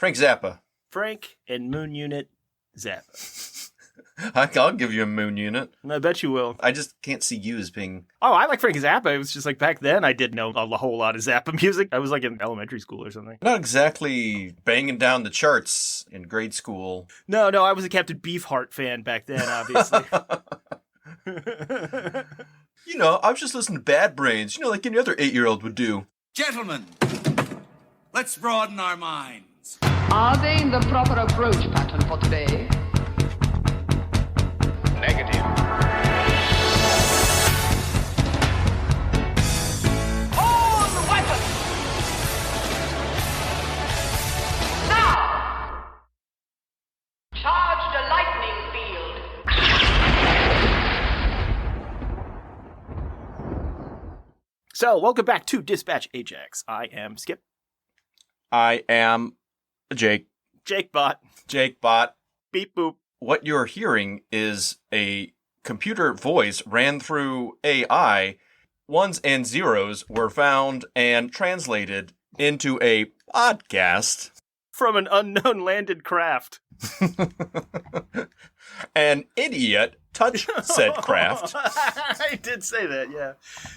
Frank Zappa. Frank and Moon Unit Zappa. I'll give you a Moon Unit. I bet you will. I just can't see you as being... Oh, I like Frank Zappa. It was just like back then I didn't know a whole lot of Zappa music. I was like in elementary school or something. Not exactly banging down the charts in grade school. No, I was a Captain Beefheart fan back then, obviously. You know, I was just listening to Bad Brains, like any other 8-year-old would do. Gentlemen, let's broaden our minds. Are they in the proper approach pattern for today? Negative. Hold the weapon! Now! Charge the lightning field. So, welcome back to Dispatch Ajax. I am Skip. I am Jake. Jake Bot. Jake Bot. Beep boop. What you're hearing is a computer voice ran through AI. Ones and zeros were found and translated into a podcast. From an unknown landed craft. An idiot touched said craft. I did say that, yeah.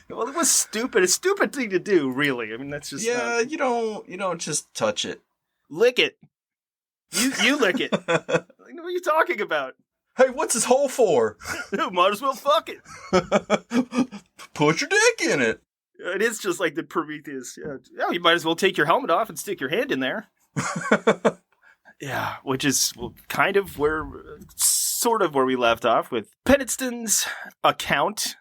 Well, it was stupid. A stupid thing to do, really. I mean, that's just you don't just touch it. Lick it. You lick it. What are you talking about? Hey, what's this hole for? Might as well fuck it. Put your dick in it. It is just like the Prometheus. Yeah, you might as well take your helmet off and stick your hand in there. Yeah, which is kind of sort of where we left off with Penniston's account.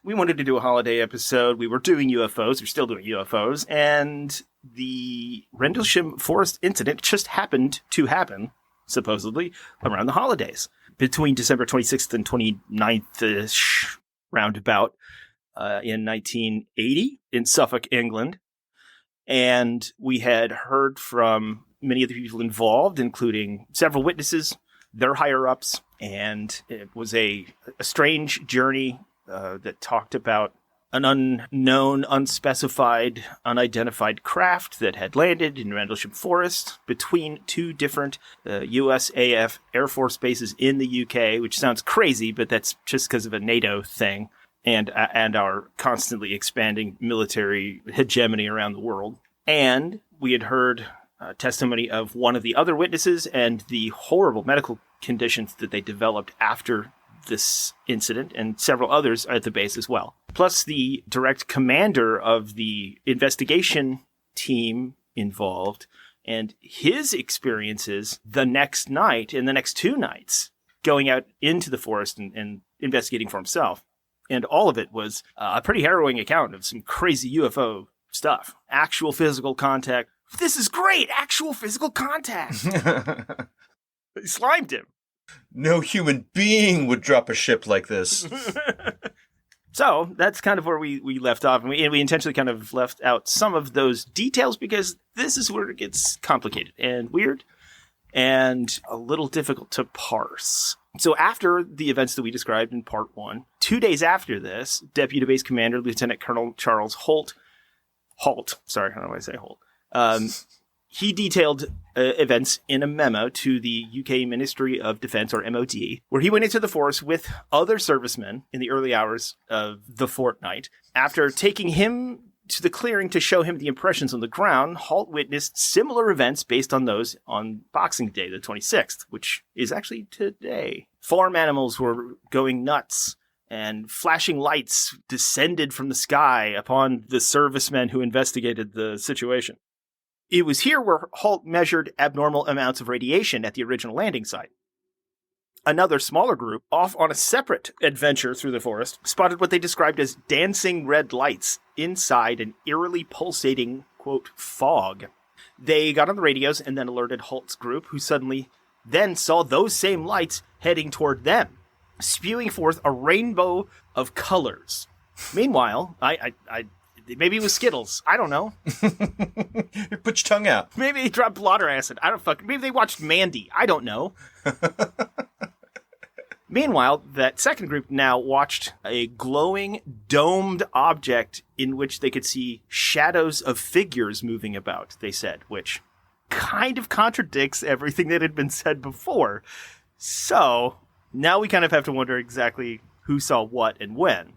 We wanted to do a holiday episode. We were doing UFOs. We're still doing UFOs. And the Rendlesham Forest incident just happened to happen, supposedly, around the holidays. Between December 26th and 29th-ish, roundabout, in 1980 in Suffolk, England. And we had heard from many of the people involved, including several witnesses, their higher-ups, and it was a strange journey that talked about an unknown, unspecified, unidentified craft that had landed in Rendlesham Forest between two different USAF Air Force bases in the UK, which sounds crazy, but that's just because of a NATO thing and our constantly expanding military hegemony around the world. And we had heard testimony of one of the other witnesses and the horrible medical conditions that they developed after this incident, and several others at the base as well. Plus the direct commander of the investigation team involved and his experiences the next night and the next 2 nights going out into the forest and investigating for himself. And all of it was a pretty harrowing account of some crazy UFO stuff. Actual physical contact. This is great! Actual physical contact! They slimed him. No human being would drop a ship like this. So that's kind of where we left off. And we intentionally kind of left out some of those details because this is where it gets complicated and weird and a little difficult to parse. So after the events that we described in part 1, 2 days after this, Deputy Base Commander Lieutenant Colonel Charles Holt, sorry, I don't know why I say Holt, he detailed events in a memo to the UK Ministry of Defence, or MOD, where he went into the forest with other servicemen in the early hours of the fortnight. After taking him to the clearing to show him the impressions on the ground, Holt witnessed similar events based on those on Boxing Day, the 26th, which is actually today. Farm animals were going nuts, and flashing lights descended from the sky upon the servicemen who investigated the situation. It was here where Holt measured abnormal amounts of radiation at the original landing site. Another smaller group, off on a separate adventure through the forest, spotted what they described as dancing red lights inside an eerily pulsating, quote, fog. They got on the radios and then alerted Holt's group, who suddenly then saw those same lights heading toward them, spewing forth a rainbow of colors. Meanwhile, maybe it was Skittles. I don't know. Put your tongue out. Maybe they dropped blotter acid. Maybe they watched Mandy. I don't know. Meanwhile, that second group now watched a glowing, domed object in which they could see shadows of figures moving about, they said, which kind of contradicts everything that had been said before. So now we kind of have to wonder exactly who saw what and when.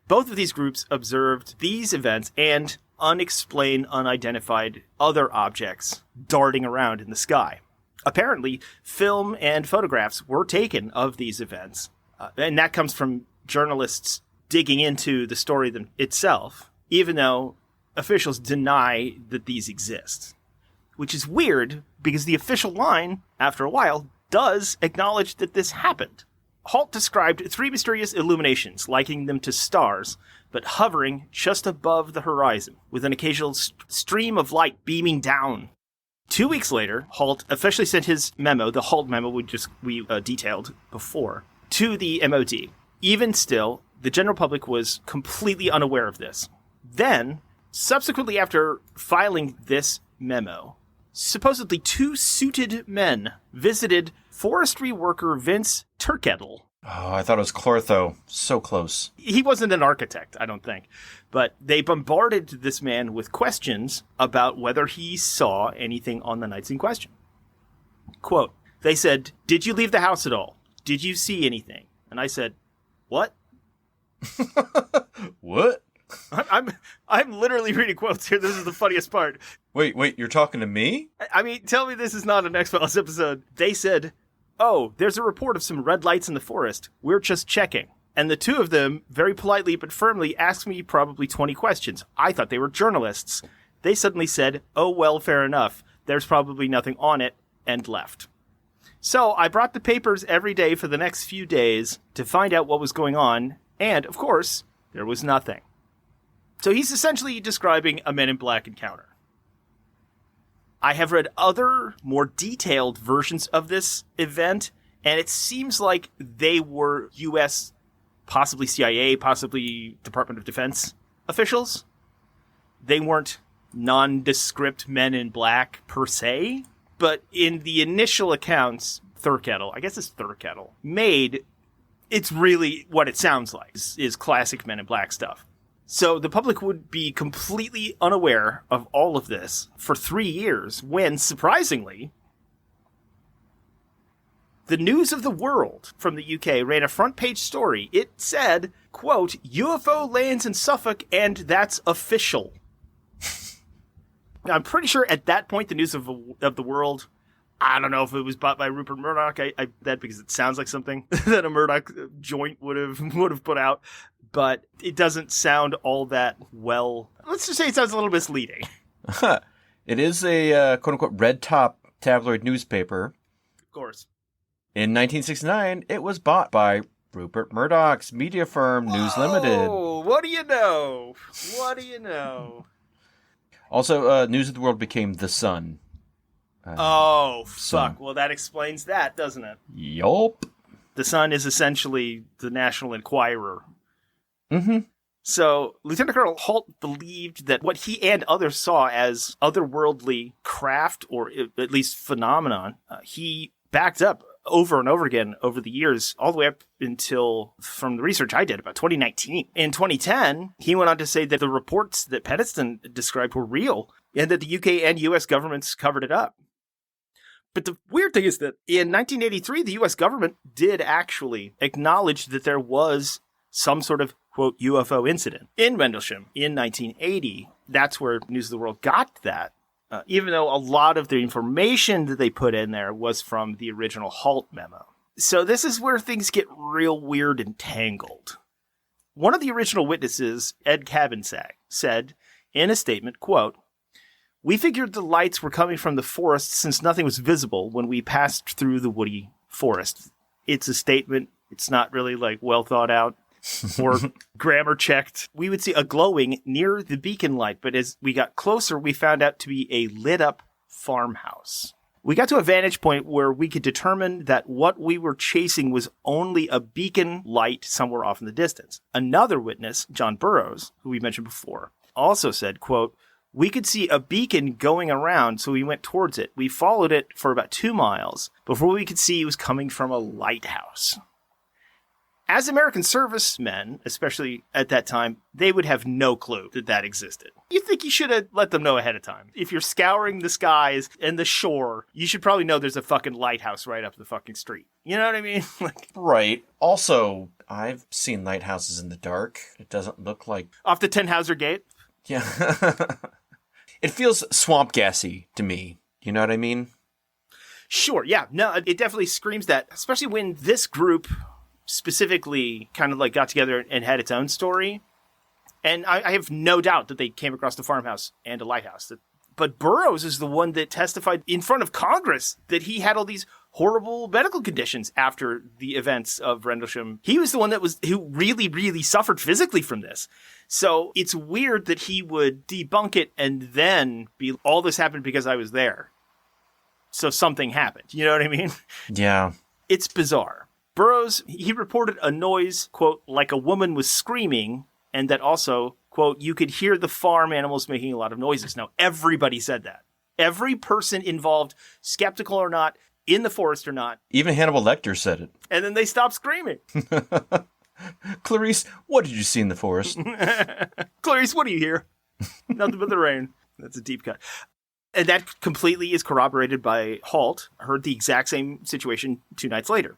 Both of these groups observed these events and unexplained, unidentified other objects darting around in the sky. Apparently, film and photographs were taken of these events, and that comes from journalists digging into the story itself, even though officials deny that these exist. Which is weird, because the official line, after a while, does acknowledge that this happened. Halt described 3 mysterious illuminations, likening them to stars, but hovering just above the horizon, with an occasional stream of light beaming down. 2 weeks later, Halt officially sent his memo, the Halt memo we detailed before, to the MOD. Even still, the general public was completely unaware of this. Then, subsequently after filing this memo, supposedly 2 suited men visited forestry worker Vince Turkettle. Oh, I thought it was Clortho. So close. He wasn't an architect, I don't think. But they bombarded this man with questions about whether he saw anything on the nights in question. Quote, they said, "Did you leave the house at all? Did you see anything?" And I said, "What?" What? I'm literally reading quotes here. This is the funniest part. Wait, you're talking to me? I mean, tell me this is not an X-Files episode. They said, "Oh, there's a report of some red lights in the forest. We're just checking." And the 2 of them, very politely but firmly, asked me probably 20 questions. I thought they were journalists. They suddenly said, "Oh, well, fair enough. There's probably nothing on it," and left. So I brought the papers every day for the next few days to find out what was going on. And, of course, there was nothing. So he's essentially describing a Men in Black encounter. I have read other, more detailed versions of this event, and it seems like they were U.S., possibly CIA, possibly Department of Defense officials. They weren't nondescript Men in Black per se, but in the initial accounts, Thurkettle, I guess it's Thurkettle, made, it's really what it sounds like, is classic Men in Black stuff. So the public would be completely unaware of all of this for 3 years when, surprisingly, the News of the World from the UK ran a front-page story. It said, quote, "UFO lands in Suffolk and that's official." I'm pretty sure at that point the News of the World, I don't know if it was bought by Rupert Murdoch, that because it sounds like something that a Murdoch joint would have put out. But it doesn't sound all that well. Let's just say it sounds a little misleading. It is a quote-unquote red-top tabloid newspaper. Of course. In 1969, it was bought by Rupert Murdoch's media firm, News Limited. Oh, what do you know? What do you know? Also, News of the World became The Sun. Oh, fuck. Sun. Well, that explains that, doesn't it? Yup. The Sun is essentially the National Enquirer. Mm-hmm. So, Lieutenant Colonel Halt believed that what he and others saw as otherworldly craft, or at least phenomenon, he backed up over and over again over the years, all the way up until, from the research I did, about 2019. In 2010, he went on to say that the reports that Penniston described were real, and that the UK and US governments covered it up. But the weird thing is that in 1983, the US government did actually acknowledge that there was some sort of, quote, UFO incident in Rendlesham in 1980. That's where News of the World got that. Even though a lot of the information that they put in there was from the original Halt memo. So this is where things get real weird and tangled. One of the original witnesses, Ed Cabansag, said in a statement, quote, "We figured the lights were coming from the forest since nothing was visible when we passed through the woody forest." It's a statement. It's not really well thought out or grammar checked. We would see a glowing near the beacon light, but as we got closer, we found out to be a lit up farmhouse. We got to a vantage point where we could determine that what we were chasing was only a beacon light somewhere off in the distance. Another witness, John Burroughs, who we mentioned before, also said, quote, "We could see a beacon going around, so we went towards it. We followed it for about 2 miles before we could see it was coming from a lighthouse." As American servicemen, especially at that time, they would have no clue that that existed. You think you should have let them know ahead of time. If you're scouring the skies and the shore, you should probably know there's a fucking lighthouse right up the fucking street. You know what I mean? Right. Also, I've seen lighthouses in the dark. It doesn't look like... Off the Tannhauser Gate? Yeah. It feels swamp gassy to me. You know what I mean? Sure, yeah. No, it definitely screams that, especially when this group specifically kind of like got together and had its own story. And I have no doubt that they came across the farmhouse and a lighthouse. But Burroughs is the one that testified in front of Congress that he had all these horrible medical conditions after the events of Rendlesham. He was the one who really, really suffered physically from this. So it's weird that he would debunk it and then be, all this happened because I was there. So something happened. You know what I mean? Yeah. It's bizarre. Burroughs, he reported a noise, quote, like a woman was screaming, and that also, quote, you could hear the farm animals making a lot of noises. Now, everybody said that. Every person involved, skeptical or not, in the forest or not. Even Hannibal Lecter said it. And then they stopped screaming. Clarice, what did you see in the forest? Clarice, what do you hear? Nothing but the rain. That's a deep cut. And that completely is corroborated by Halt, heard the exact same situation 2 nights later.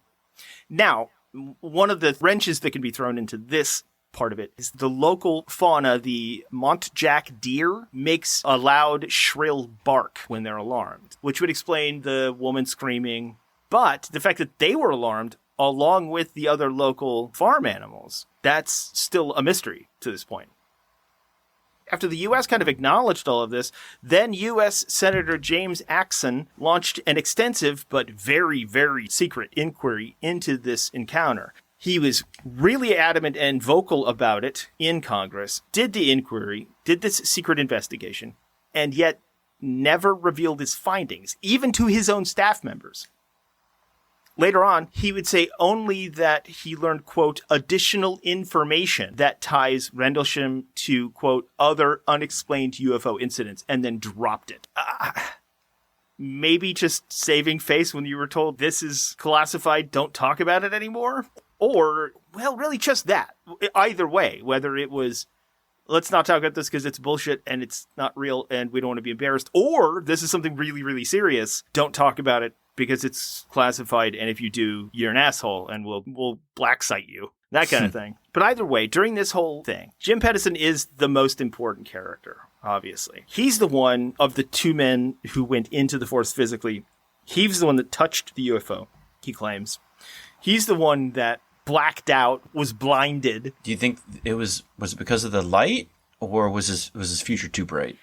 Now, one of the wrenches that can be thrown into this part of it is the local fauna, the Montjack deer, makes a loud, shrill bark when they're alarmed, which would explain the woman screaming. But the fact that they were alarmed, along with the other local farm animals, that's still a mystery to this point. After the U.S. kind of acknowledged all of this, then U.S. Senator James Axon launched an extensive but very, very secret inquiry into this encounter. He was really adamant and vocal about it in Congress, did the inquiry, did this secret investigation, and yet never revealed his findings, even to his own staff members. Later on, he would say only that he learned, quote, additional information that ties Rendlesham to, quote, other unexplained UFO incidents, and then dropped it. Maybe just saving face when you were told this is classified, don't talk about it anymore? Or, well, really just that. Either way, whether it was, let's not talk about this because it's bullshit and it's not real and we don't want to be embarrassed, or this is something really, really serious, don't talk about it because it's classified, and if you do, you're an asshole, and we'll black site you. That kind of thing. But either way, during this whole thing, Jim Penniston is the most important character, obviously. He's the one of the 2 men who went into the forest physically. He's the one that touched the UFO, he claims. He's the one that blacked out, was blinded. Do you think was it because of the light, or was his future too bright?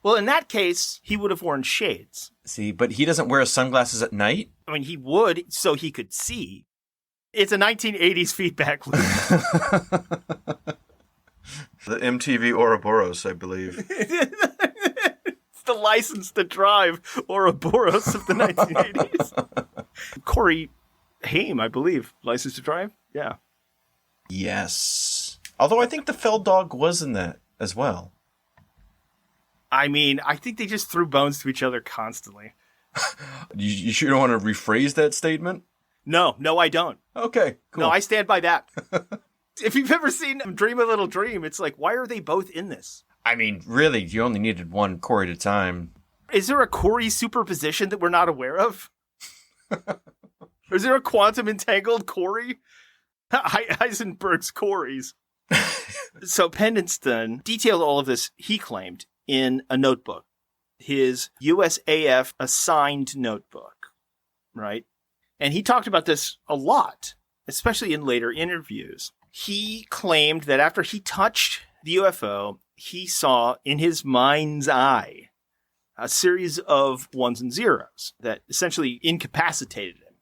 Well, in that case, he would have worn shades. See, but he doesn't wear his sunglasses at night? I mean, he would, so he could see. It's a 1980s feedback loop. The MTV Ouroboros, I believe. It's the license to drive Ouroboros of the 1980s. Corey Haim, I believe. License to drive? Yeah. Yes. Although I think the Fell Dog was in that as well. I mean, I think they just threw bones to each other constantly. You sure don't want to rephrase that statement? No, I don't. Okay, cool. No, I stand by that. If you've ever seen Dream a Little Dream, it's like, why are they both in this? I mean, really, you only needed one Corey at a time. Is there a Corey superposition that we're not aware of? Or is there a quantum entangled Corey? Heisenberg's Corys. So Penniston detailed all of this, he claimed, in a notebook. His USAF assigned notebook, right? And he talked about this a lot, especially in later interviews. He claimed that after he touched the UFO, he saw in his mind's eye a series of ones and zeros that essentially incapacitated him.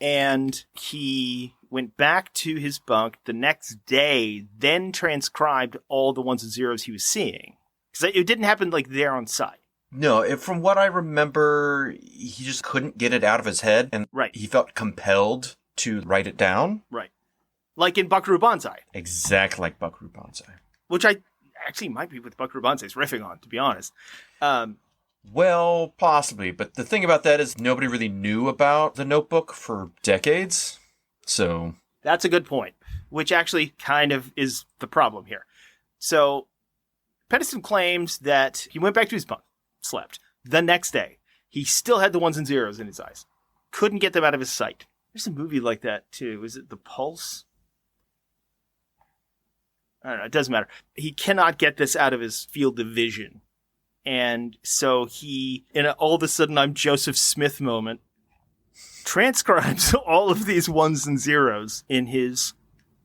And he went back to his bunk the next day, then transcribed all the ones and zeros he was seeing. Because it didn't happen like there on site. No, from what I remember, he just couldn't get it out of his head, and right. He felt compelled to write it down. Right. Like in Buckaroo Banzai. Exactly like Buckaroo Banzai. Which I actually might be what Buckaroo Banzai's riffing on, to be honest. Well, possibly, but the thing about that is nobody really knew about the notebook for decades, so... That's a good point. which actually kind of is the problem here. So Penniston claims that he went back to his bunk, slept. The next day, he still had the ones and zeros in his eyes. Couldn't get them out of his sight. There's a movie like that, too. Is it The Pulse? I don't know. It doesn't matter. He cannot get this out of his field of vision. And so he, in all of a sudden I'm Joseph Smith moment, transcribes all of these ones and zeros in his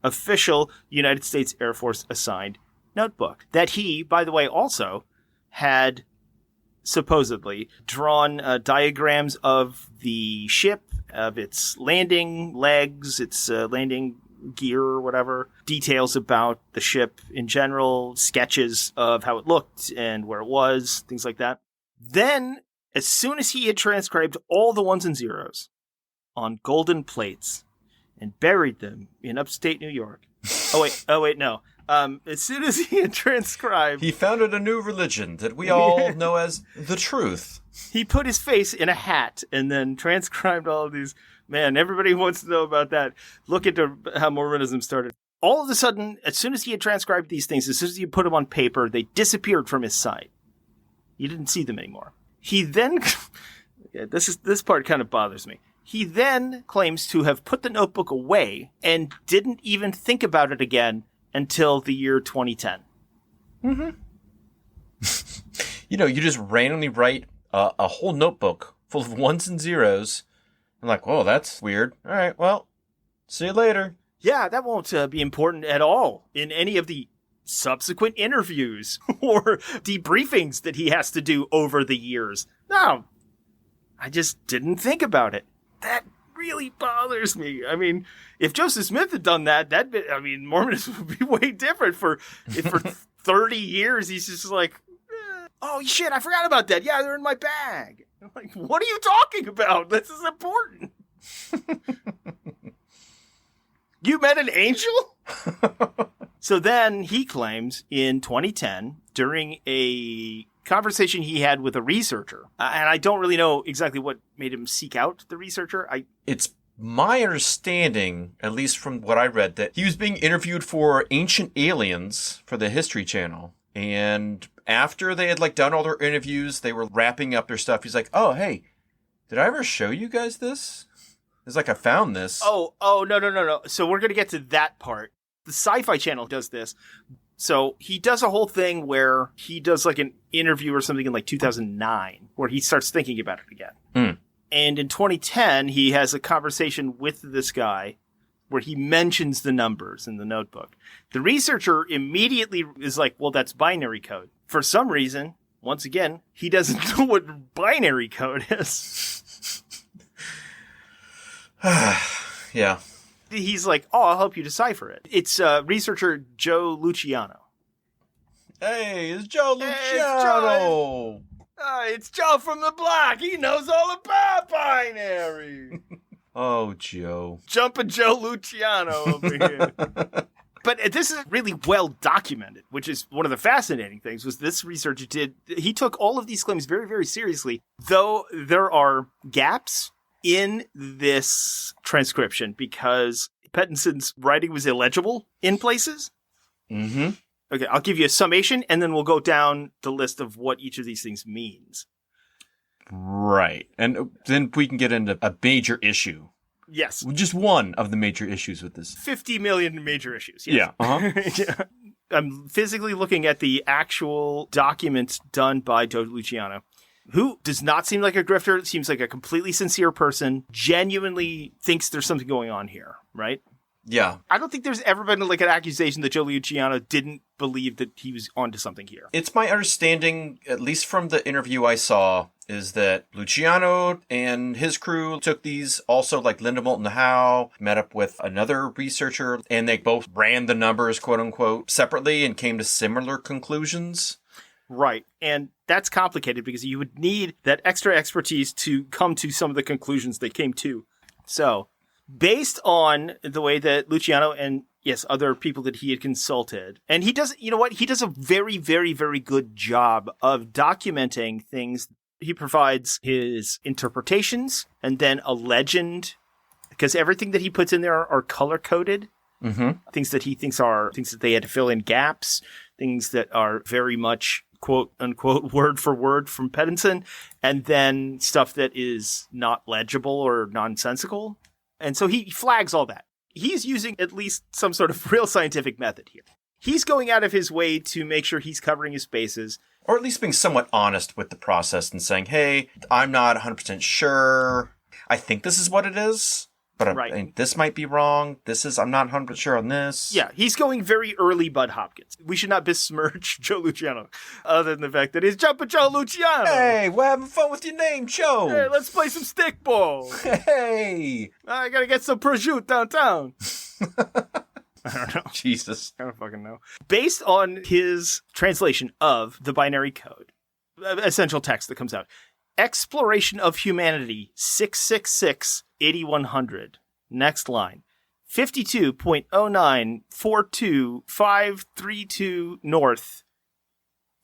official United States Air Force assigned notebook that he, by the way, also had supposedly drawn diagrams of the ship, of its landing legs, its landing gear or whatever, details about the ship in general, sketches of how it looked and where it was, things like that. Then, as soon as he had transcribed all the ones and zeros on golden plates and buried them in upstate New York. Oh wait, no. As soon as he had transcribed... He founded a new religion that we all know as the truth. He put his face in a hat and then transcribed all of these. Man, everybody wants to know about that. Look into how Mormonism started. All of a sudden, as soon as he had transcribed these things, as soon as he put them on paper, they disappeared from his sight. You didn't see them anymore. He then... yeah, this part kind of bothers me. He then claims to have put the notebook away and didn't even think about it again until the year 2010. Mm-hmm. You just randomly write a whole notebook full of ones and zeros. I'm like, whoa, that's weird. All right, well, see you later. Yeah, that won't be important at all in any of the subsequent interviews or debriefings that he has to do over the years. No, I just didn't think about it. That really bothers me. I mean, if Joseph Smith had done that, Mormonism would be way different. For 30 years, he's just like, oh shit, I forgot about that. Yeah, they're in my bag. I'm like, what are you talking about? This is important. You met an angel? So then he claims in 2010, during a conversation he had with a researcher, and I don't really know exactly what made him seek out the researcher. It's my understanding, at least from what I read, that he was being interviewed for Ancient Aliens for the History Channel. And after they had done all their interviews, they were wrapping up their stuff. He's like, oh, hey, did I ever show you guys this? It's like, I found this. Oh, no. So we're going to get to that part. The Sci-Fi Channel does this. So he does a whole thing where he does an interview or something in 2009 where he starts thinking about it again. Mm. And in 2010, he has a conversation with this guy where he mentions the numbers in the notebook. The researcher immediately is like, well, that's binary code. For some reason, once again, he doesn't know what binary code is. Yeah. He's like, oh, I'll help you decipher it. It's researcher Joe Luciano. Hey, it's Joe Luciano. It's Joe from the block. He knows all about binary. Oh, Joe. Jumping Joe Luciano over here. But this is really well documented, which is one of the fascinating things, was this researcher he took all of these claims very, very seriously, though there are gaps in this transcription because Penniston's writing was illegible in places. Mm-hmm. Okay, I'll give you a summation, and then we'll go down the list of what each of these things means. Right. And then we can get into a major issue. Yes. Just one of the major issues with this. 50 million major issues. Yes. Yeah. Uh-huh. Yeah. I'm physically looking at the actual documents done by Joe Luciano, who does not seem like a grifter, seems like a completely sincere person, genuinely thinks there's something going on here, right? Yeah. I don't think there's ever been an accusation that Joe Luciano didn't believe that he was onto something here. It's my understanding, at least from the interview I saw, is that Luciano and his crew took these also Linda Moulton Howe, met up with another researcher, and they both ran the numbers, quote unquote, separately and came to similar conclusions. Right. And that's complicated because you would need that extra expertise to come to some of the conclusions they came to. So, based on the way that Luciano and, yes, other people that he had consulted, and he does, you know what? He does a very, very, very good job of documenting things. He provides his interpretations and then a legend, because everything that he puts in there are color-coded. Things that he thinks are things that they had to fill in gaps, things that are very much quote unquote word for word from Penniston, and then stuff that is not legible or nonsensical. And so he flags all that. He's using at least some sort of real scientific method here. He's going out of his way to make sure he's covering his bases. Or at least being somewhat honest with the process and saying, hey, I'm not 100% sure. I think this is what it is, but this might be wrong. I'm not 100% sure on this. Yeah, he's going very early Bud Hopkins. We should not besmirch Joe Luciano, other than the fact that he's Jumper Joe Luciano. Hey, we're having fun with your name, Joe. Hey, let's play some stickball. Hey. I gotta get some prosciutto downtown. I don't know. Jesus. I don't fucking know. Based on his translation of the binary code, essential text that comes out, Exploration of Humanity 666-8100. Next line. 52.0942532 north.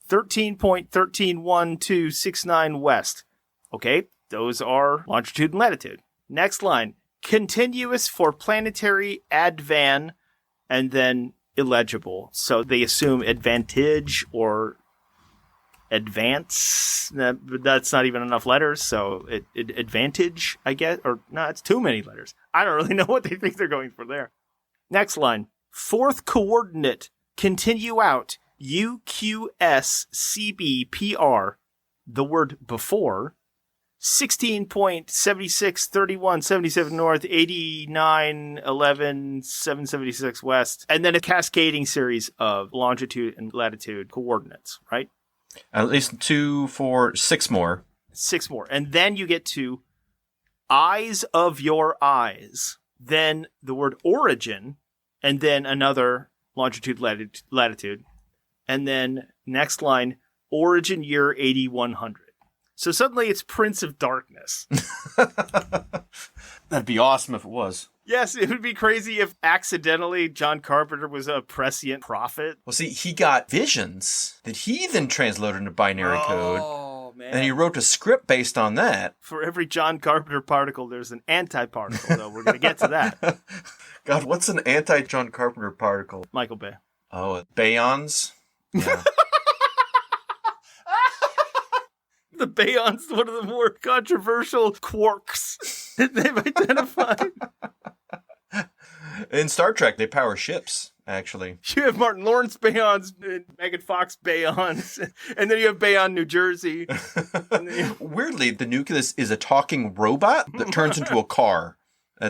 13.131269 west. Okay, those are longitude and latitude. Next line. Continuous for planetary advan, and then illegible. So they assume advantage or advance. That's not even enough letters, so advantage, I guess. Or, no, it's too many letters. I don't really know what they think they're going for there. Next line. Fourth coordinate. Continue out. UQSCBPR. The word before. 16.763177 north, 8911 west, and then a cascading series of longitude and latitude coordinates, right? At least 2, 4, 6 more. 6 more. And then you get to eyes of your eyes, then the word origin, and then another longitude, latitude, and then next line, origin year 8100. So suddenly it's Prince of Darkness. That'd be awesome if it was. Yes, it would be crazy if accidentally John Carpenter was a prescient prophet. Well, see, he got visions that he then translated into binary code. Oh, man. And he wrote a script based on that. For every John Carpenter particle, there's an anti-particle, though. We're going to get to that. God, what's an anti-John Carpenter particle? Michael Bay. Oh, bayons? Yeah. The bayon's one of the more controversial quarks that they've identified. In Star Trek, they power ships, actually. You have Martin Lawrence bayons, and Megan Fox bayons, and then you have Bayonne, New Jersey. Weirdly, the nucleus is a talking robot that turns into a car. I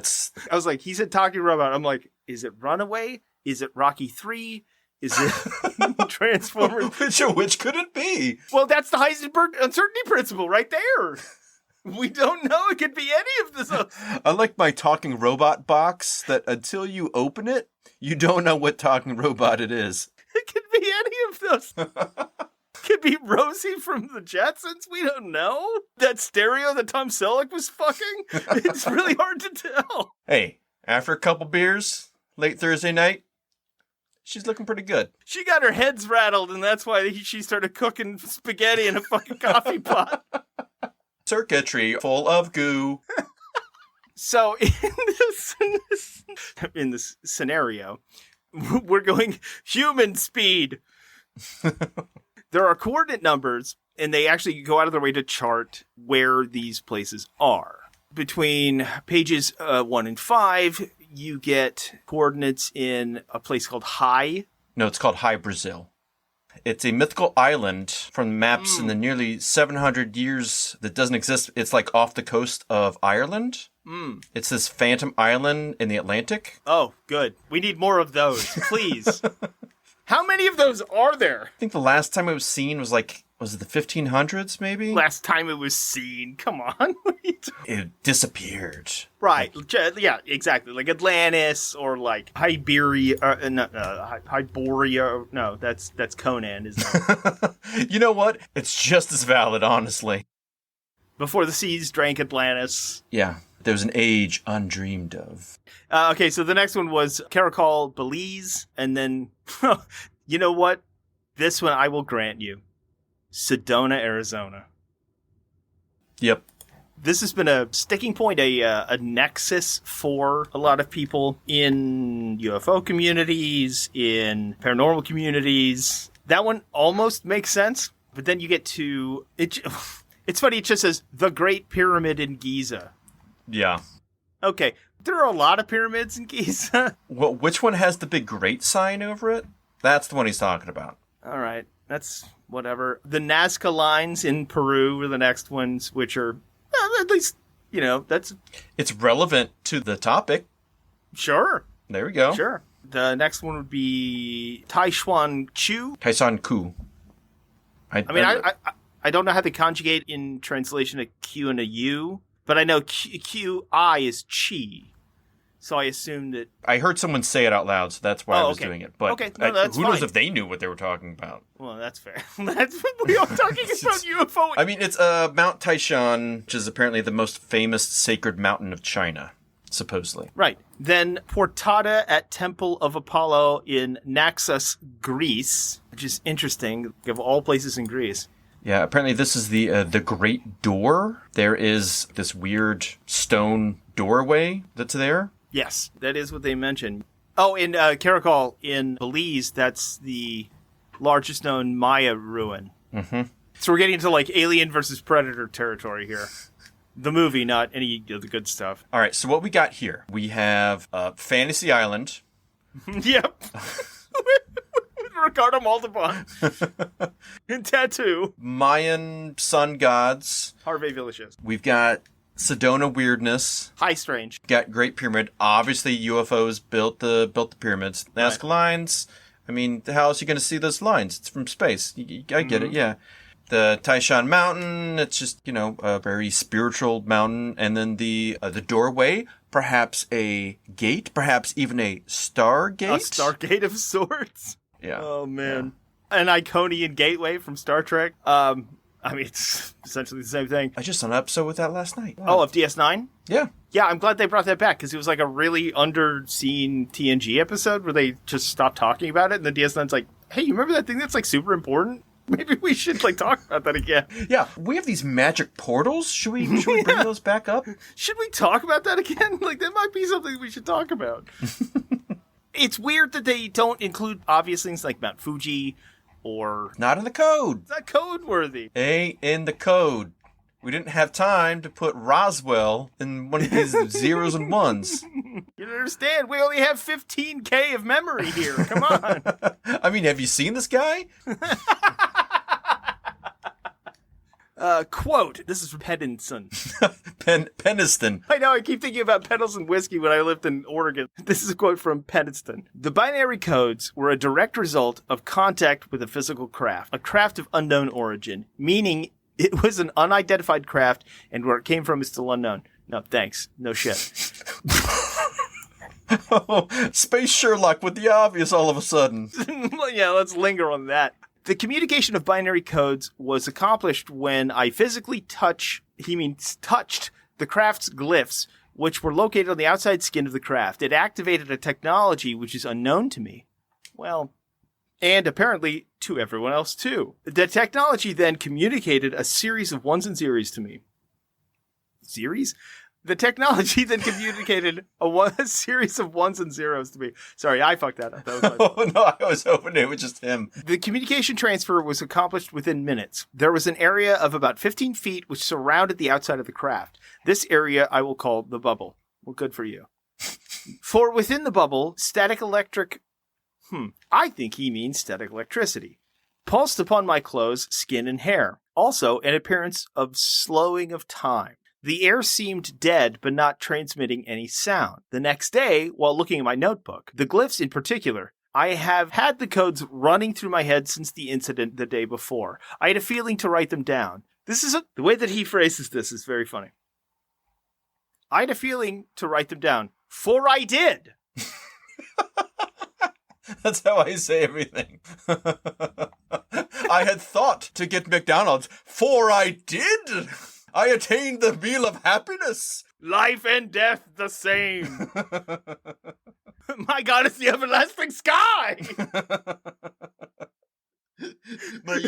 was like, he said talking robot. I'm like, is it Runaway? Is it Rocky 3? Is it Transformers? Which could it be? Well, that's the Heisenberg uncertainty principle right there. We don't know. It could be any of this. I like my talking robot box that until you open it, you don't know what talking robot it is. It could be any of those. It could be Rosie from the Jetsons. We don't know. That stereo that Tom Selleck was fucking. It's really hard to tell. Hey, after a couple beers, late Thursday night, she's looking pretty good. She got her heads rattled, and that's why she started cooking spaghetti in a fucking coffee pot. Circuitry full of goo. So in this scenario, we're going human speed. There are coordinate numbers, and they actually go out of their way to chart where these places are. Between pages 1 and 5, you get coordinates in a place called High. No, it's called High Brazil. It's a mythical island from maps in the nearly 700 years that doesn't exist. It's like off the coast of Ireland. It's this phantom island in the Atlantic. Oh, good. We need more of those, please. How many of those are there? I think the last time it was seen was it the 1500s, maybe? Last time it was seen. Come on. It disappeared. Right. Yeah, exactly. Like Atlantis or like Hiberia. Hyboria. No, that's Conan, isn't it? You know what? It's just as valid, honestly. Before the seas drank Atlantis. Yeah. There was an age undreamed of. Okay, so the next one was Caracol, Belize, and then, you know what? This one I will grant you. Sedona, Arizona. Yep. This has been a sticking point, a nexus for a lot of people in UFO communities, in paranormal communities. That one almost makes sense, but then you get to it. It's funny. It just says the Great Pyramid in Giza. Yeah. Okay, there are a lot of pyramids in Giza. Well, which one has the big great sign over it? That's the one he's talking about. All right, that's whatever. The Nazca lines in Peru are the next ones, which are at least, that's... It's relevant to the topic. Sure. There we go. Sure. The next one would be Taishuan Chu. Taisan Ku. I don't know how they conjugate in translation a Q and a U, but I know Q-I is Chi. So I assume that... I heard someone say it out loud, so that's why I was doing it. But okay, no, that's who fine. knows if they knew what they were talking about? Well, that's fair. That's what we are talking about UFO. I mean, it's Mount Taishan, which is apparently the most famous sacred mountain of China, supposedly. Right. Then Portada at Temple of Apollo in Naxos, Greece, which is interesting, of all places in Greece. Yeah, apparently this is the Great Door. There is this weird stone doorway that's there. Yes, that is what they mentioned. Oh, in Caracol in Belize, that's the largest known Maya ruin. Mm-hmm. So we're getting into like Alien versus Predator territory here. The movie, not any of the good stuff. All right, so what we got here, we have Fantasy Island. Yep. Ricardo Montalban. In Tattoo. Mayan sun gods. Harvey Villachess. We've got Sedona weirdness. High Strange. Got Great Pyramid. Obviously, UFOs built the pyramids. Nazca lines. I mean, how else are you going to see those lines? It's from space. I get it, yeah. The Taishan Mountain, it's just, a very spiritual mountain. And then the doorway, perhaps a gate, perhaps even a stargate. A stargate of sorts. Yeah. Oh, man. Yeah. An Iconian gateway from Star Trek. I mean, it's essentially the same thing. I just saw an episode with that last night. Wow. Oh, of DS9? Yeah. Yeah, I'm glad they brought that back, because it was like a really underseen TNG episode where they just stopped talking about it, and the DS9's like, hey, you remember that thing that's like super important? Maybe we should like talk about that again. Yeah, we have these magic portals. Should we bring those back up? Should we talk about that again? Like, that might be something we should talk about. It's weird that they don't include obvious things like Mount Fuji or... Not in the code. It's not code-worthy. Ain't in the code. We didn't have time to put Roswell in one of these zeros and ones. You don't understand. We only have 15K of memory here. Come on. I mean, have you seen this guy? Quote, this is from Penniston. Penniston. I know, I keep thinking about Pendleton whiskey when I lived in Oregon. This is a quote from Penniston. The binary codes were a direct result of contact with a physical craft, a craft of unknown origin, meaning it was an unidentified craft, and where it came from is still unknown. No, thanks. No shit. Oh, Space Sherlock with the obvious all of a sudden. Yeah, let's linger on that. The communication of binary codes was accomplished when I physically touched the craft's glyphs, which were located on the outside skin of the craft. It activated a technology which is unknown to me. Well, and apparently to everyone else too. The technology then communicated a series of ones and zeros to me. Series? The technology then communicated a series of ones and zeros to me. Sorry, I fucked that up. That was my fault. Oh, no, I was hoping it was just him. The communication transfer was accomplished within minutes. There was an area of about 15 feet which surrounded the outside of the craft. This area I will call the bubble. Well, good for you. For within the bubble, static electric... I think he means static electricity. Pulsed upon my clothes, skin, and hair. Also, an appearance of slowing of time. The air seemed dead, but not transmitting any sound. The next day, while looking at my notebook, the glyphs in particular, I have had the codes running through my head since the incident the day before. I had a feeling to write them down. The way that he phrases this is very funny. I had a feeling to write them down, for I did. That's how I say everything. I had thought to get McDonald's, for I did. I attained the meal of happiness. Life and death the same. My God, it's the everlasting sky.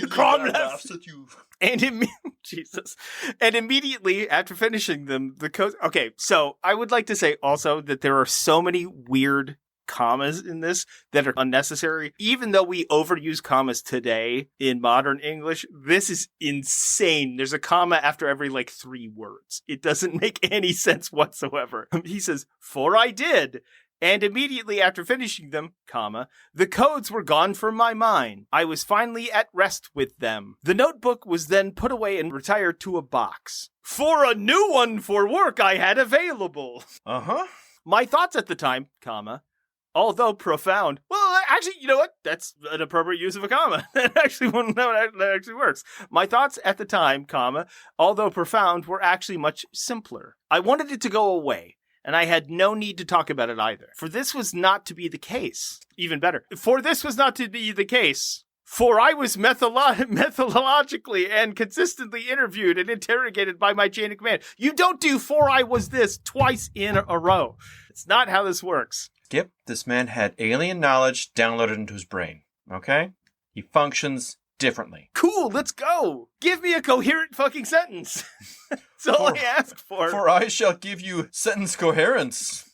Crumb laughs at you. And Jesus. And immediately after finishing them, the code. Okay, so I would like to say also that there are so many weird commas in this that are unnecessary. Even though we overuse commas today in modern English, this is insane. There's a comma after every 3 words. It doesn't make any sense whatsoever. He says, "For I did. And immediately after finishing them, comma, the codes were gone from my mind. I was finally at rest with them. The notebook was then put away and retired to a box. For a new one for work I had available. Uh-huh. My thoughts at the time, comma, although profound." Well, actually, you know what? That's an appropriate use of a comma. That actually works. "My thoughts at the time, comma, although profound, were actually much simpler. I wanted it to go away. And I had no need to talk about it either. For this was not to be the case." Even better. "For this was not to be the case. For I was methodologically and consistently interviewed and interrogated by my chain of command." You don't do "for I was this" twice in a row. It's not how this works. Skip, this man had alien knowledge downloaded into his brain. Okay? He functions differently. Cool, let's go. Give me a coherent fucking sentence. That's all I ask for. For I shall give you sentence coherence.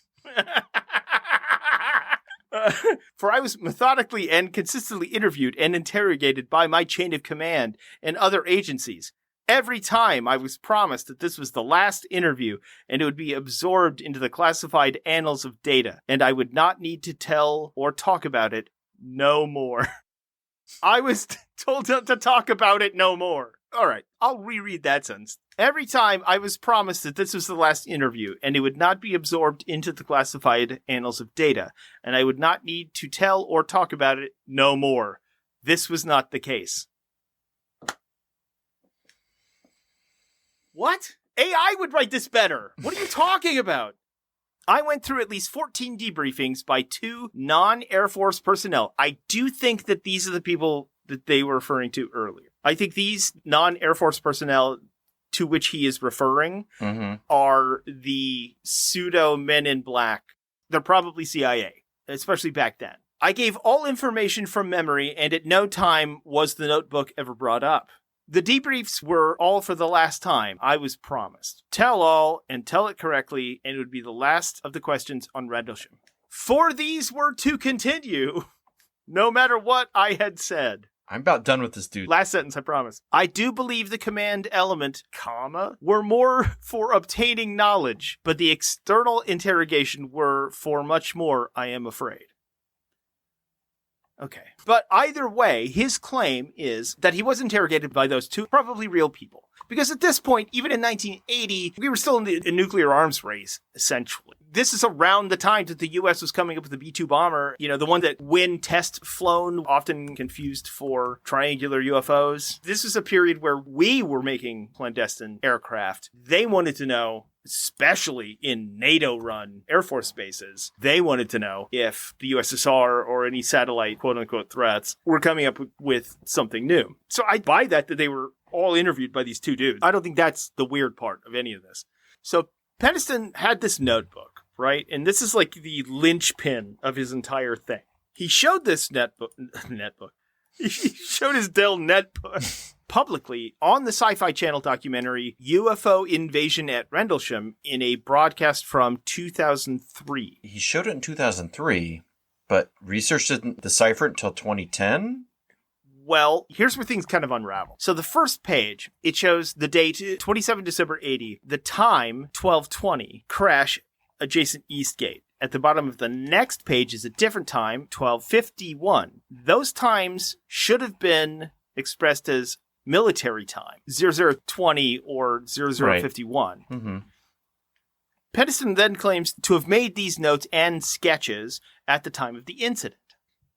For I was methodically and consistently interviewed and interrogated by my chain of command and other agencies. Every time I was promised that this was the last interview and it would be absorbed into the classified annals of data, and I would not need to tell or talk about it no more. I was told to talk about it no more. All right, I'll reread that sentence. Every time I was promised that this was the last interview and it would not be absorbed into the classified annals of data, and I would not need to tell or talk about it no more. This was not the case. What? AI would write this better. What are you talking about? I went through at least 14 debriefings by 2 non-Air Force personnel. I do think that these are the people that they were referring to earlier. I think these non-Air Force personnel to which he is referring are the pseudo men in black. They're probably CIA, especially back then. I gave all information from memory, and at no time was the notebook ever brought up. The debriefs were all for the last time I was promised. Tell all and tell it correctly, and it would be the last of the questions on Rendlesham. For these were to continue, no matter what I had said. I'm about done with this dude. Last sentence, I promise. I do believe the command element, comma, were more for obtaining knowledge, but the external interrogation were for much more, I am afraid. Okay. But either way, his claim is that he was interrogated by those 2 probably real people. Because at this point, even in 1980, we were still in the nuclear arms race, essentially. This is around the time that the U.S. was coming up with the B-2 bomber, you know, the one that when test flown, often confused for triangular UFOs. This was a period where we were making clandestine aircraft. They wanted to know, especially in NATO-run Air Force bases, they wanted to know if the USSR or any satellite quote-unquote threats were coming up with something new. So I buy that they were all interviewed by these 2 dudes. I don't think that's the weird part of any of this. So Penniston had this notebook, right? And this is like the linchpin of his entire thing. He showed this netbook. He showed his Dell netbook publicly on the Sci-Fi Channel documentary UFO Invasion at Rendlesham in a broadcast from 2003. He showed it in 2003, but research didn't decipher it until 2010? Well, here's where things kind of unravel. So the first page, it shows the date, 27 December 80, the time, 12:20, crash adjacent Eastgate. At the bottom of the next page is a different time, 12:51. Those times should have been expressed as military time, 00:20 or 00:51. Right. Penniston then claims to have made these notes and sketches at the time of the incident.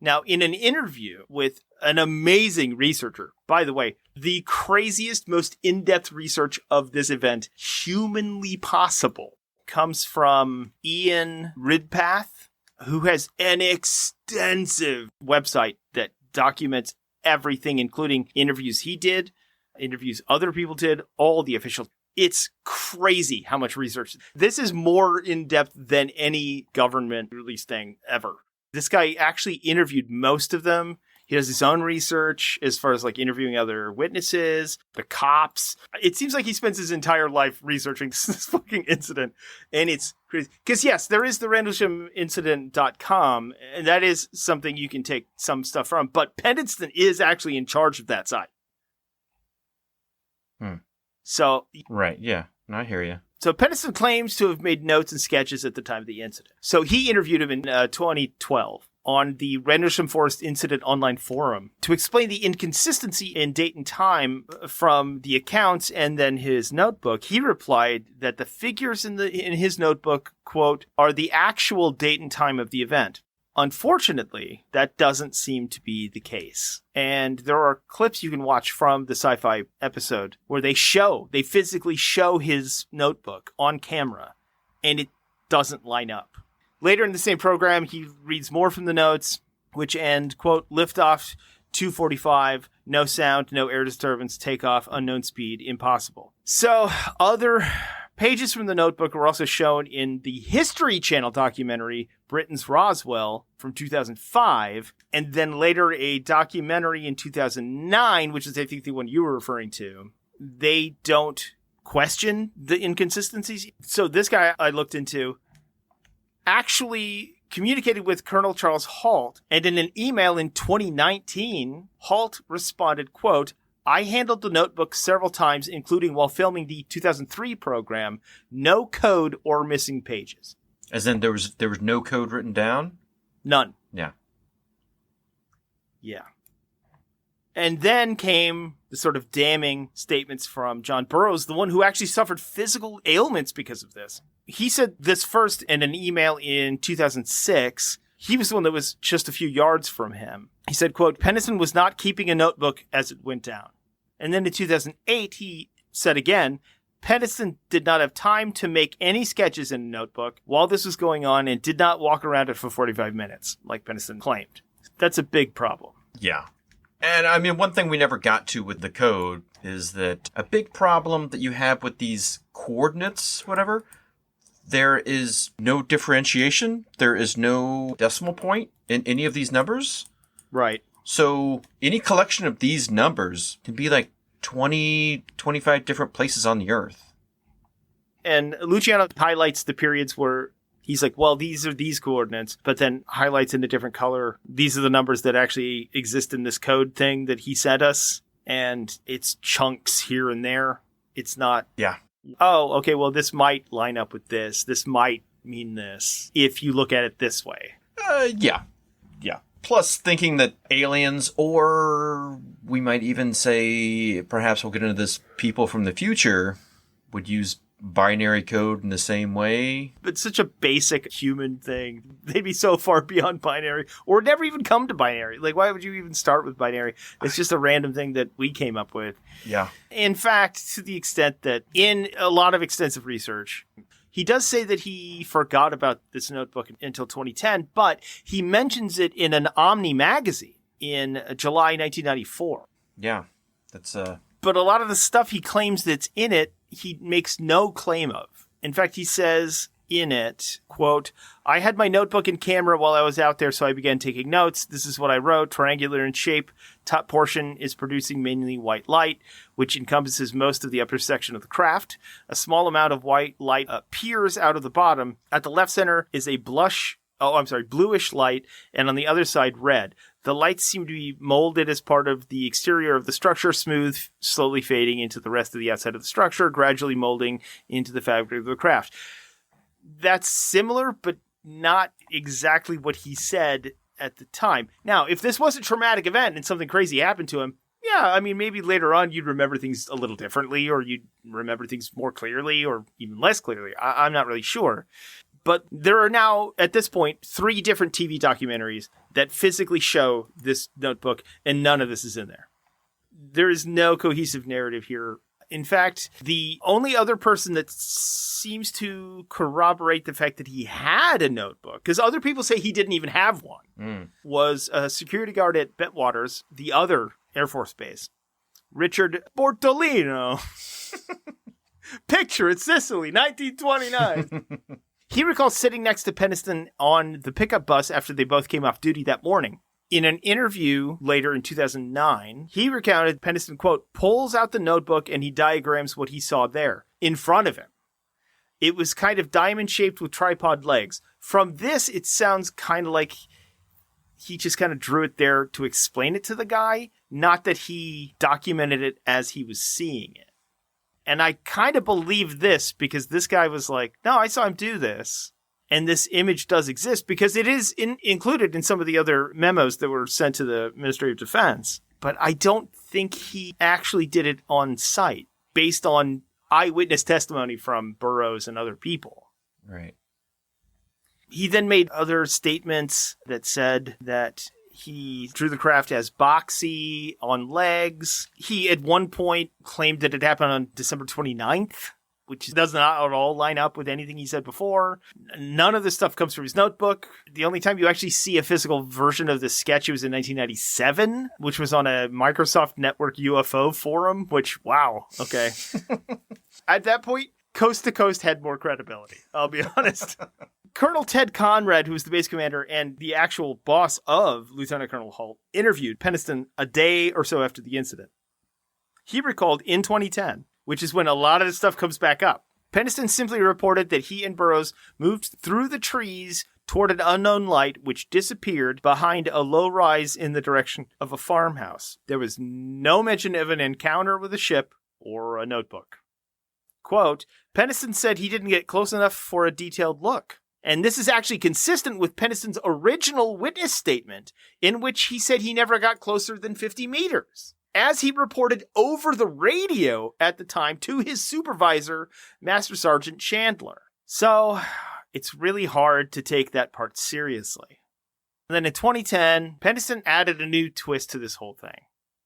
Now, in an interview with an amazing researcher, by the way, the craziest, most in-depth research of this event humanly possible comes from Ian Ridpath, who has an extensive website that documents everything, including interviews he did, interviews other people did, all the official. It's crazy how much research. This is more in-depth than any government release thing ever. This guy actually interviewed most of them. He does his own research as far as like interviewing other witnesses, the cops. It seems like he spends his entire life researching this fucking incident. And it's crazy. Because yes, there is the RendleshamIncident.com, and that is something you can take some stuff from. But Penniston is actually in charge of that site. So Right, yeah. I hear you. So Penniston claims to have made notes and sketches at the time of the incident. So he interviewed him in 2012 on the Rendlesham Forest Incident Online Forum to explain the inconsistency in date and time from the accounts and then his notebook. He replied that the figures in his notebook, quote, are the actual date and time of the event. Unfortunately, that doesn't seem to be the case. And there are clips you can watch from the sci-fi episode where they physically show his notebook on camera, and it doesn't line up. Later in the same program, he reads more from the notes, which end, quote, liftoff 2:45, no sound, no air disturbance, takeoff, unknown speed, impossible. So other pages from the notebook were also shown in the History Channel documentary Britain's Roswell from 2005, and then later a documentary in 2009, which is I think the one you were referring to. They don't question the inconsistencies. So this guy I looked into actually communicated with Colonel Charles Halt, and in an email in 2019, Halt responded, quote, I handled the notebook several times, including while filming the 2003 program. No code or missing pages. As in there was no code written down? None. Yeah. Yeah. And then came the sort of damning statements from John Burroughs, the one who actually suffered physical ailments because of this. He said this first in an email in 2006. He was the one that was just a few yards from him. He said, quote, Penniston was not keeping a notebook as it went down. And then in 2008, he said again, Penniston did not have time to make any sketches in a notebook while this was going on and did not walk around it for 45 minutes, like Penniston claimed. That's a big problem. Yeah. And I mean, one thing we never got to with the code is that a big problem that you have with these coordinates, whatever, there is no differentiation. There is no decimal point in any of these numbers. Right. So any collection of these numbers can be like 20, 25 different places on the Earth. And Luciano highlights the periods where he's like, well, these are these coordinates, but then highlights in a different color. These are the numbers that actually exist in this code thing that he sent us. And it's chunks here and there. It's not. Yeah. Oh, okay, well, this might line up with this. This might mean this if you look at it this way. Yeah. Plus thinking that aliens, or we might even say, perhaps we'll get into this, people from the future would use binary code in the same way. It's such a basic human thing. They'd be so far beyond binary, or never even come to binary. Like, why would you even start with binary? It's just a random thing that we came up with. Yeah. In fact, to the extent that in a lot of extensive research, he does say that he forgot about this notebook until 2010, but he mentions it in an Omni magazine in July 1994. Yeah. That's But a lot of the stuff he claims that's in it, he makes no claim of. In fact, he says in it, quote, I had my notebook and camera while I was out there, so I began taking notes. This is what I wrote, triangular in shape. Top portion is producing mainly white light, which encompasses most of the upper section of the craft. A small amount of white light appears out of the bottom. At the left center is a bluish light, and on the other side, red. The lights seem to be molded as part of the exterior of the structure, smooth, slowly fading into the rest of the outside of the structure, gradually molding into the fabric of the craft. That's similar, but not exactly what he said at the time. Now, if this was a traumatic event and something crazy happened to him, yeah, I mean, maybe later on you'd remember things a little differently, or you'd remember things more clearly, or even less clearly. I'm not really sure. But there are now, at this point, 3 different TV documentaries that physically show this notebook, and none of this is in there. There is no cohesive narrative here. In fact, the only other person that seems to corroborate the fact that he had a notebook, because other people say he didn't even have one, was a security guard at Bentwaters, the other Air Force base, Richard Bortolino. Picture it, Sicily, 1929. He recalls sitting next to Penniston on the pickup bus after they both came off duty that morning. In an interview later in 2009, he recounted Penniston, quote, pulls out the notebook and he diagrams what he saw there in front of him. It was kind of diamond-shaped with tripod legs. From this, it sounds kind of like he just kind of drew it there to explain it to the guy, not that he documented it as he was seeing it. And I kind of believe this because this guy was like, no, I saw him do this. And this image does exist because it is included in some of the other memos that were sent to the Ministry of Defense. But I don't think he actually did it on site based on eyewitness testimony from Burroughs and other people. Right. He then made other statements that said that he drew the craft as boxy on legs. He at one point claimed that it happened on December 29th. Which does not at all line up with anything he said before. None of this stuff comes from his notebook. The only time you actually see a physical version of the sketch was in 1997, which was on a Microsoft Network UFO forum, which, wow, okay. At that point, Coast to Coast had more credibility, I'll be honest. Colonel Ted Conrad, who was the base commander and the actual boss of Lieutenant Colonel Holt, interviewed Penniston a day or so after the incident. He recalled in 2010, which is when a lot of this stuff comes back up. Penniston simply reported that he and Burroughs moved through the trees toward an unknown light, which disappeared behind a low rise in the direction of a farmhouse. There was no mention of an encounter with a ship or a notebook. Quote, Penniston said he didn't get close enough for a detailed look. And this is actually consistent with Penniston's original witness statement, in which he said he never got closer than 50 meters. As he reported over the radio at the time to his supervisor, Master Sergeant Chandler. So, it's really hard to take that part seriously. And then in 2010, Penniston added a new twist to this whole thing.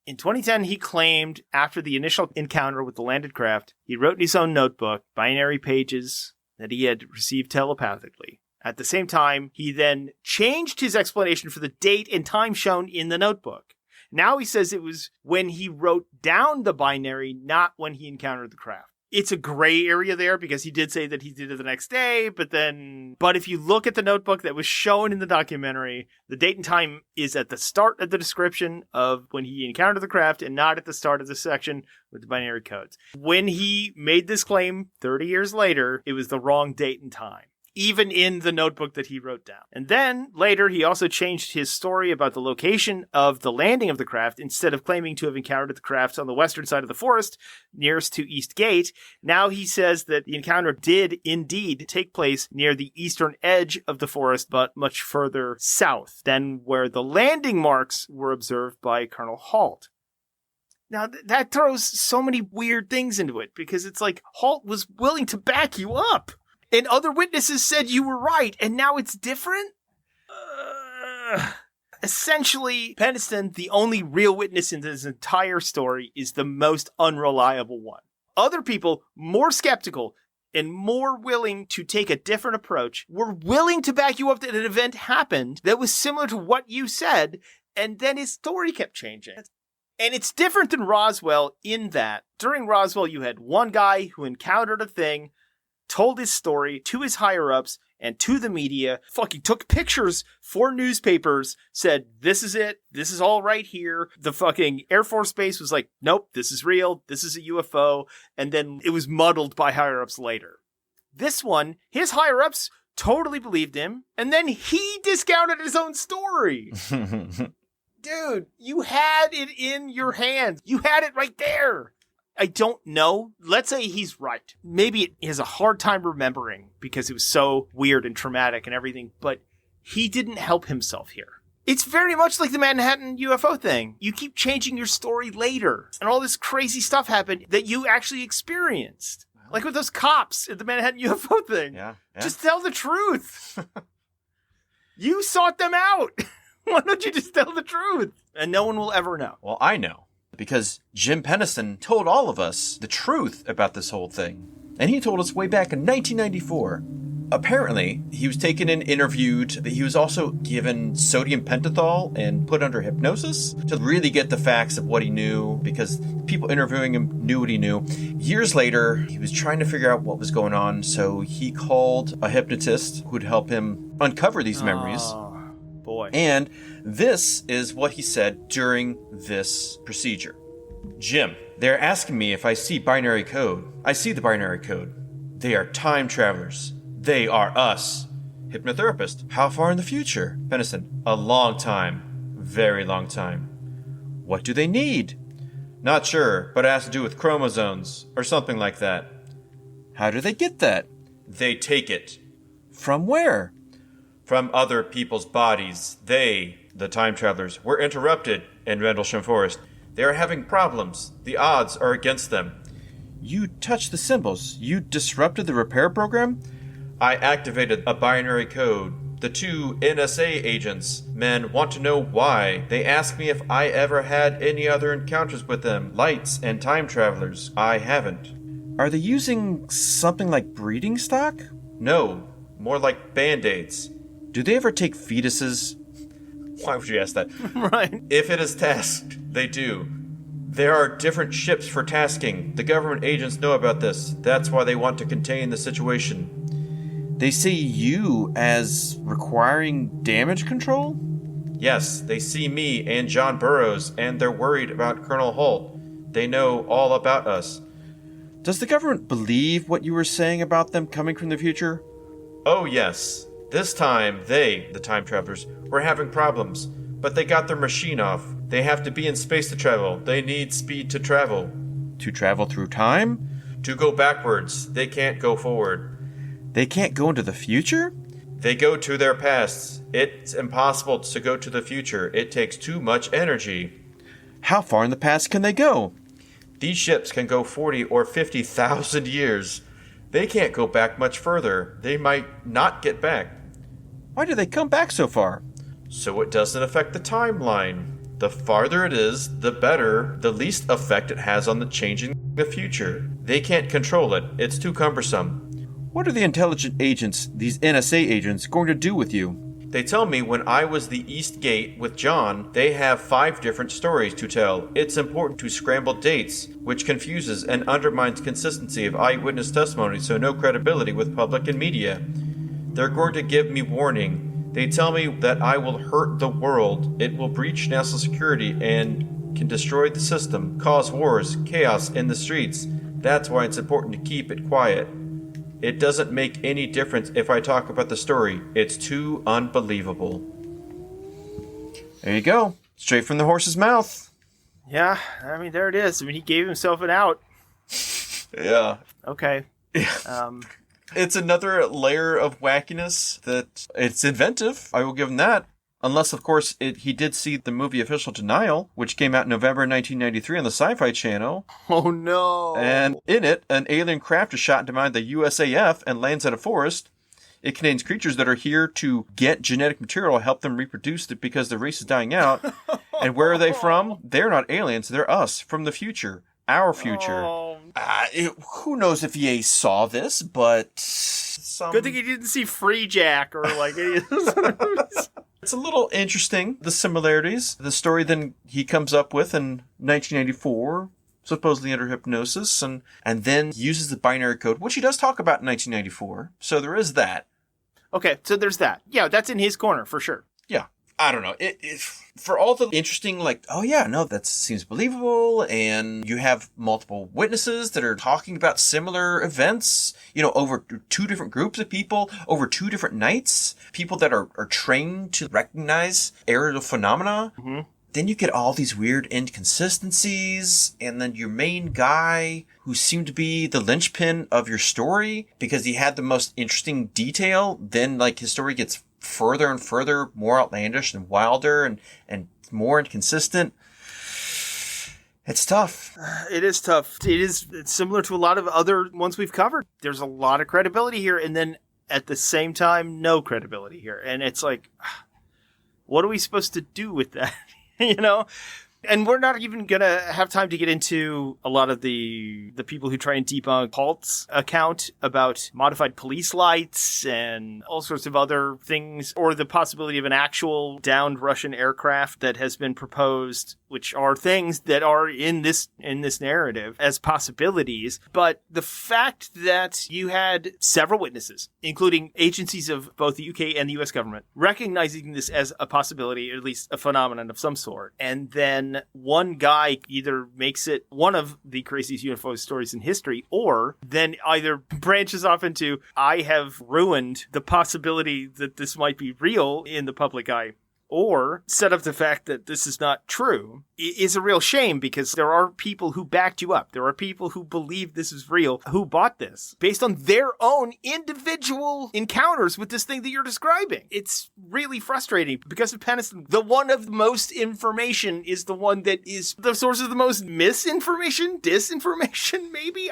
In 2010, he claimed after the initial encounter with the landed craft, he wrote in his own notebook binary pages that he had received telepathically. At the same time, he then changed his explanation for the date and time shown in the notebook. Now he says it was when he wrote down the binary, not when he encountered the craft. It's a gray area there because he did say that he did it the next day, but if you look at the notebook that was shown in the documentary, the date and time is at the start of the description of when he encountered the craft and not at the start of the section with the binary codes. When he made this claim 30 years later, it was the wrong date and time, even in the notebook that he wrote down. And then later, he also changed his story about the location of the landing of the craft. Instead of claiming to have encountered the craft on the western side of the forest, nearest to East Gate, now he says that the encounter did indeed take place near the eastern edge of the forest, but much further south than where the landing marks were observed by Colonel Holt. Now, that throws so many weird things into it, because it's like Holt was willing to back you up. And other witnesses said you were right, and now it's different? Essentially, Penniston, the only real witness in this entire story, is the most unreliable one. Other people, more skeptical and more willing to take a different approach, were willing to back you up that an event happened that was similar to what you said, and then his story kept changing. And it's different than Roswell in that during Roswell, you had one guy who encountered a thing, told his story to his higher-ups and to the media, fucking took pictures for newspapers, said, this is it, this is all right here. The fucking Air Force Base was like, nope, this is real, this is a UFO, and then it was muddled by higher-ups later. This one, his higher-ups totally believed him, and then he discounted his own story. Dude, you had it in your hands. You had it right there. I don't know. Let's say he's right. Maybe he has a hard time remembering because it was so weird and traumatic and everything, but he didn't help himself here. It's very much like the Manhattan UFO thing. You keep changing your story later, and all this crazy stuff happened that you actually experienced. Like with those cops at the Manhattan UFO thing. Yeah. Just tell the truth. You sought them out. Why don't you just tell the truth? And no one will ever know. Well, I know. Because Jim Penniston told all of us the truth about this whole thing. And he told us way back in 1994. Apparently, he was taken and interviewed, but he was also given sodium pentothal and put under hypnosis to really get the facts of what he knew, because people interviewing him knew what he knew. Years later, he was trying to figure out what was going on, so he called a hypnotist who would help him uncover these memories. boy. And this is what he said during this procedure. Jim, they're asking me if I see binary code. I see the binary code. They are time travelers. They are us. Hypnotherapist, how far in the future? Penniston, a long time. Very long time. What do they need? Not sure, but it has to do with chromosomes, or something like that. How do they get that? They take it. From where? From other people's bodies. They, the time travelers, were interrupted in Rendlesham Forest. They are having problems. The odds are against them. You touched the symbols. You disrupted the repair program? I activated a binary code. The two NSA agents, men, want to know why. They ask me if I ever had any other encounters with them, lights and time travelers. I haven't. Are they using something like breeding stock? No, more like band-aids. Do they ever take fetuses? Why would you ask that? Right. If it is tasked, they do. There are different ships for tasking. The government agents know about this. That's why they want to contain the situation. They see you as requiring damage control? Yes, they see me and John Burroughs, and they're worried about Colonel Holt. They know all about us. Does the government believe what you were saying about them coming from the future? Oh, yes. This time, they, the time travelers, were having problems, but they got their machine off. They have to be in space to travel. They need speed to travel. To travel through time? To go backwards. They can't go forward. They can't go into the future? They go to their pasts. It's impossible to go to the future. It takes too much energy. How far in the past can they go? These ships can go 40 or 50,000 years. They can't go back much further. They might not get back. Why do they come back so far? So it doesn't affect the timeline. The farther it is, the better, the least effect it has on the changing the future. They can't control it. It's too cumbersome. What are the intelligent agents, these NSA agents, going to do with you? They tell me when I was the East Gate with John, they have 5 different stories to tell. It's important to scramble dates, which confuses and undermines consistency of eyewitness testimony, so no credibility with public and media. They're going to give me warning. They tell me that I will hurt the world. It will breach national security and can destroy the system, cause wars, chaos in the streets. That's why it's important to keep it quiet. It doesn't make any difference if I talk about the story. It's too unbelievable. There you go. Straight from the horse's mouth. Yeah, I mean, there it is. I mean, he gave himself an out. Yeah. Okay. It's another layer of wackiness that it's inventive. I will give him that. Unless, of course, he did see the movie Official Denial, which came out in November 1993 on the Sci-Fi Channel. Oh, no. And in it, an alien craft is shot down by the USAF and lands at a forest. It contains creatures that are here to get genetic material, help them reproduce it because the race is dying out. And where are they from? They're not aliens. They're us from the future. Our future. Oh. Who knows if EA saw this, but... Good thing he didn't see Free Jack or like any of those. It's a little interesting, the similarities. The story then he comes up with in 1984, supposedly under hypnosis, and then uses the binary code, which he does talk about in 1994. So there is that. Okay, so there's that. Yeah, that's in his corner for sure. Yeah. I don't know. For all the interesting, like, oh yeah, no, that seems believable, and you have multiple witnesses that are talking about similar events, over 2 different groups of people, over 2 different nights, people that are trained to recognize aerial phenomena. Mm-hmm. Then you get all these weird inconsistencies, and then your main guy, who seemed to be the linchpin of your story, because he had the most interesting detail, then, like, his story gets further and further, more outlandish and wilder and more inconsistent. It's tough. It is tough. It's similar to a lot of other ones we've covered. There's a lot of credibility here, and then at the same time, no credibility here. And it's like, what are we supposed to do with that? And we're not even going to have time to get into a lot of the people who try and debunk Paul's account about modified police lights and all sorts of other things, or the possibility of an actual downed Russian aircraft that has been proposed, which are things that are in this narrative as possibilities. But the fact that you had several witnesses, including agencies of both the UK and the US government, recognizing this as a possibility, or at least a phenomenon of some sort, and then one guy either makes it one of the craziest UFO stories in history, or then either branches off into, I have ruined the possibility that this might be real in the public eye, or set up the fact that this is not true, is a real shame, because there are people who backed you up. There are people who believe this is real, who bought this based on their own individual encounters with this thing that you're describing. It's really frustrating because of Penniston. The one of the most information is the one that is the source of the most misinformation, disinformation, maybe?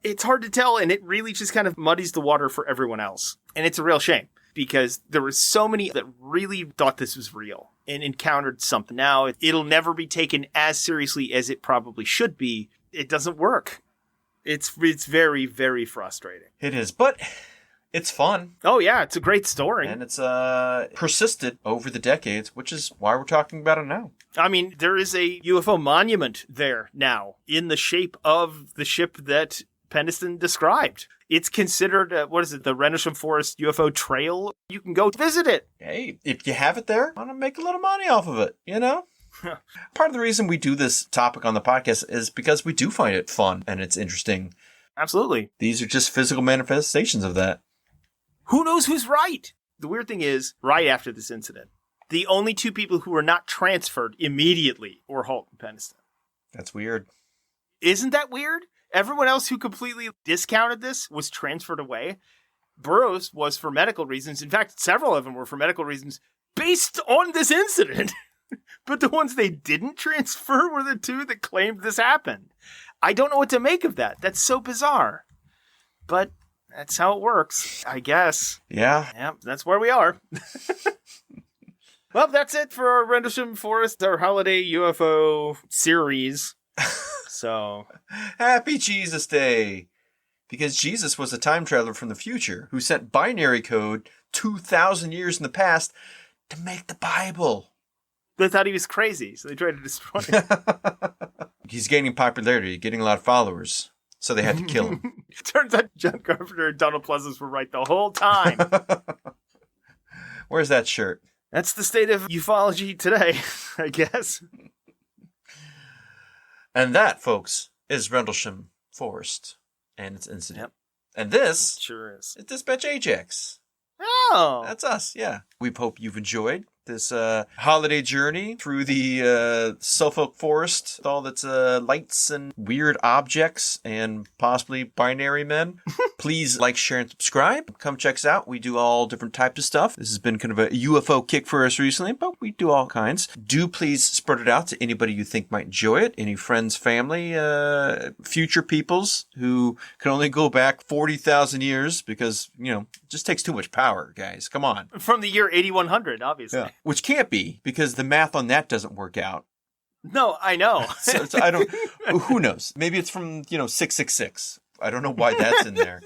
It's hard to tell, and it really just kind of muddies the water for everyone else. And it's a real shame, because there were so many that really thought this was real and encountered something. Now, it'll never be taken as seriously as it probably should be. It doesn't work. It's very, very frustrating. It is, but it's fun. Oh, yeah, it's a great story. And it's persisted over the decades, which is why we're talking about it now. I mean, there is a UFO monument there now in the shape of the ship that Penniston described. It's considered, the Rendlesham Forest UFO Trail. You can go visit it. Hey, if you have it there, I want to make a little money off of it, you know? Part of the reason we do this topic on the podcast is because we do find it fun and it's interesting. Absolutely. These are just physical manifestations of that. Who knows who's right? The weird thing is, right after this incident, the only two people who were not transferred immediately were Holt and Penniston. That's weird. Isn't that weird? Everyone else who completely discounted this was transferred away. Burroughs was for medical reasons. In fact, several of them were for medical reasons based on this incident. But the ones they didn't transfer were the two that claimed this happened. I don't know what to make of that. That's so bizarre. But that's how it works, I guess. Yeah. Yeah, that's where we are. Well, that's it for our Rendlesham Forest, our holiday UFO series. So, Happy Jesus Day! Because Jesus was a time traveler from the future who sent binary code 2,000 years in the past to make the Bible. They thought he was crazy, so they tried to destroy him. He's gaining popularity, getting a lot of followers, so they had to kill him. Turns out John Carpenter and Donald Pleasance were right the whole time. Where's that shirt? That's the state of ufology today, I guess. And that, folks, is Rendlesham Forest and its incident. Yep. And this Sure is. Dispatch Ajax. Oh! That's us, yeah. We hope you've enjoyed this holiday journey through the Suffolk Forest with all its lights and weird objects and possibly binary men. Please like, share, and subscribe. Come check us out. We do all different types of stuff. This has been kind of a UFO kick for us recently, but we do all kinds. Do please spread it out to anybody you think might enjoy it. Any friends, family, future peoples who can only go back 40,000 years because, it just takes too much power, guys. Come on. From the year 8100, obviously. Yeah. Which can't be, because the math on that doesn't work out. No, I know. so I don't. Who knows? Maybe it's from 666. I don't know why that's in there.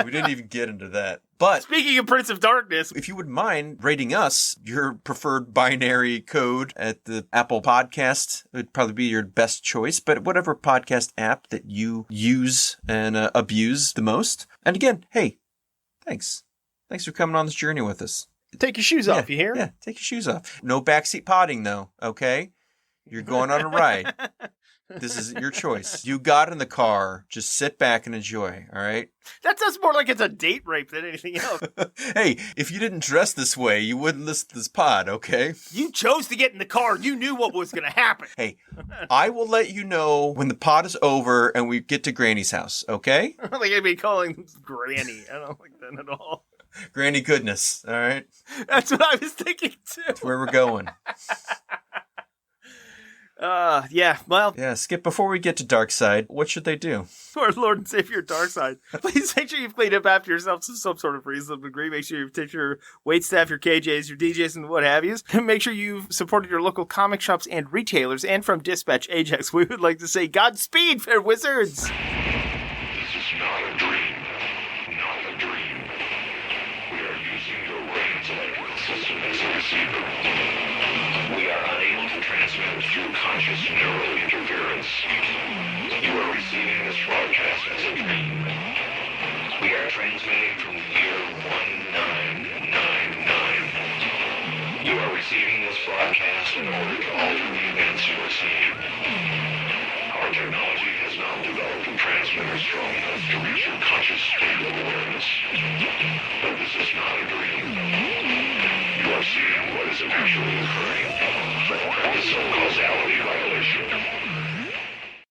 We didn't even get into that. But speaking of Prince of Darkness, if you wouldn't mind rating us your preferred binary code at the Apple Podcast, it would probably be your best choice. But whatever podcast app that you use and abuse the most. And again, hey, thanks. Thanks for coming on this journey with us. Take your shoes off, you hear? Yeah, take your shoes off. No backseat potting, though, okay? You're going on a ride. This is your choice. You got in the car. Just sit back and enjoy, all right? That sounds more like it's a date rape than anything else. Hey, if you didn't dress this way, you wouldn't listen to this pod, okay? You chose to get in the car. You knew what was going to happen. Hey, I will let you know when the pod is over and we get to Granny's house, okay? I don't think I'd be calling Granny. I don't like that at all. Granny goodness, all right? That's what I was thinking, too. That's where we're going. Yeah, well, Yeah, Skip, before we get to Darkseid, what should they do? our Lord and Savior Darkseid, please make sure you've cleaned up after yourself to some sort of reasonable degree. Make sure you've taken your waitstaff, your KJs, your DJs, and what have yous. And make sure you've supported your local comic shops and retailers. And from Dispatch Ajax, we would like to say Godspeed, fair wizards! This is not a dream. Not a dream. We are using your brain's electrical system as a receiver. We are unable to transmit through conscious neural interference. You are receiving this broadcast as a dream. We are transmitting from the year 1999. You are receiving this broadcast in order to alter the events you are seeing. Our technology has now developed a transmitter strong enough to reach your conscious state of awareness. But this is not a dream. You are seeing what is actually occurring. This is a causality violation.